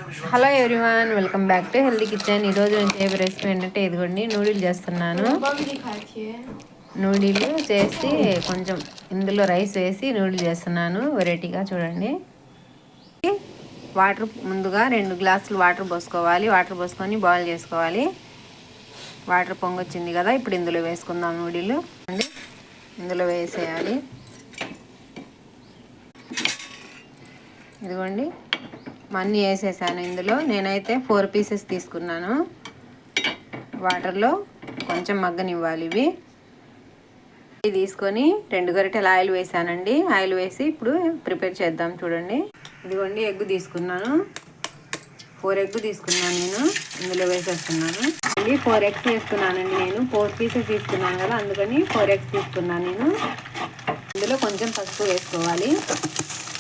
Hello everyone, welcome back to healthy kitchen. ఈరోజు నేను చేయబోయే రెసిపీ ఏంటంటే ఇదిగోండి నూడిల్ చేస్తున్నాను. నూడిల్ చేసి కొంచెం ఇందులో రైస్ వేసి నూడిల్ చేస్తున్నాను వెరైటీగా. చూడండి, వాటర్ ముందుగా 2 గ్లాసులు వాటర్ పోసుకోవాలి. వాటర్ పోసుకొని బాయిల్ చేసుకోవాలి. వాటర్ పొంగొచ్చింది కదా, ఇప్పుడు ఇందులో వేసుకుందాం నూడిల్. ఇందులో వేసేయాలి. ఇదిగోండి అన్నీ వేసేసాను. ఇందులో నేనైతే 4 పీసెస్ తీసుకున్నాను. వాటర్లో కొంచెం మగ్గనివ్వాలి. ఇవి తీసుకొని 2 గరిటెల ఆయిల్ వేసానండి. ఆయిల్ వేసి ఇప్పుడు ప్రిపేర్ చేద్దాం. చూడండి, ఇదిగోండి ఎగ్ తీసుకున్నాను. 4 ఎగ్ తీసుకున్నాను నేను. ఇందులో వేసేస్తున్నాను. 4 ఎగ్స్ వేసుకున్నానండి నేను. 4 పీసెస్ తీసుకున్నాను కదా, అందుకని 4 ఎగ్స్ తీసుకున్నాను నేను. ఇందులో కొంచెం పసుపు వేసుకోవాలి,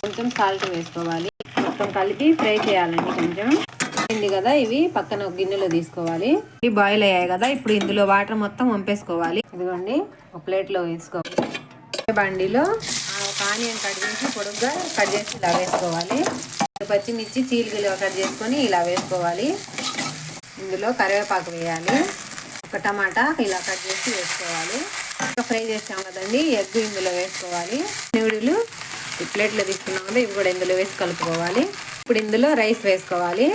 కొంచెం సాల్ట్ వేసుకోవాలి. మొత్తం కలిపి ఫ్రై చేయాలండి. కొంచెం అయింది కదా, ఇవి పక్కన ఒక గిన్నెలో తీసుకోవాలి. ఇవి బాయిల్ అయ్యాయి కదా, ఇప్పుడు ఇందులో వాటర్ మొత్తం వంపేసుకోవాలి. ఇదిగోండి ఒక ప్లేట్లో వేసుకోవాలి. బండిలో ఒక ఆనియన్ కట్ చేసి పొడుగ్గా కట్ చేసి ఇలా వేసుకోవాలి. పచ్చిమిర్చి చీలికలుగా కట్ చేసుకొని ఇలా వేసుకోవాలి. ఇందులో కరివేపాకు వేయాలి. ఒక టమాటా ఇలా కట్ చేసి వేసుకోవాలి. ఫ్రై చేసాం కదండి, ఎగ్ ఇందులో వేసుకోవాలి. నూడిల్ ఈ ప్లేట్లో తీసుకున్నాం కదా, ఇవి కూడా ఇందులో వేసి కలుపుకోవాలి. ఇప్పుడు ఇందులో రైస్ వేసుకోవాలి.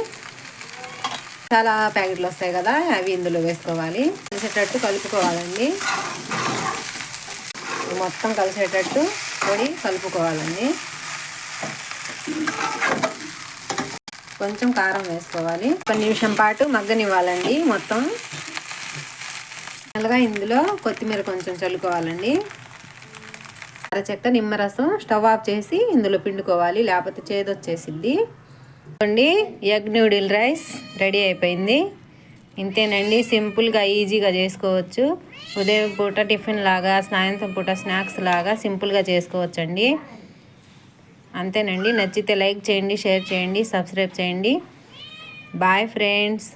చాలా ప్యాకెట్లు వస్తాయి కదా, అవి ఇందులో వేసుకోవాలి. కలిసేటట్టు కలుపుకోవాలండి. మొత్తం కలిసేటట్టు పొడి కలుపుకోవాలండి. కొంచెం కారం వేసుకోవాలి. 1 నిమిషం పాటు మగ్గనివ్వాలండి. మొత్తం అలాగా ఇందులో కొత్తిమీర కొంచెం చల్లుకోవాలండి. అరచెక్క నిమ్మరసం స్టవ్ ఆఫ్ చేసి ఇందులో పిండుకోవాలి, లేకపోతే చేదొచ్చేసిద్ది. చూడండి, ఎగ్ నూడిల్ రైస్ రెడీ అయిపోయింది. ఇంతేనండి, సింపుల్గా ఈజీగా చేసుకోవచ్చు. ఉదయం పూట టిఫిన్ లాగా, సాయంత్రం పూట స్నాక్స్ లాగా సింపుల్గా చేసుకోవచ్చండి. అంతేనండి. నచ్చితే లైక్ చేయండి, షేర్ చేయండి, సబ్స్క్రైబ్ చేయండి. Bye friends.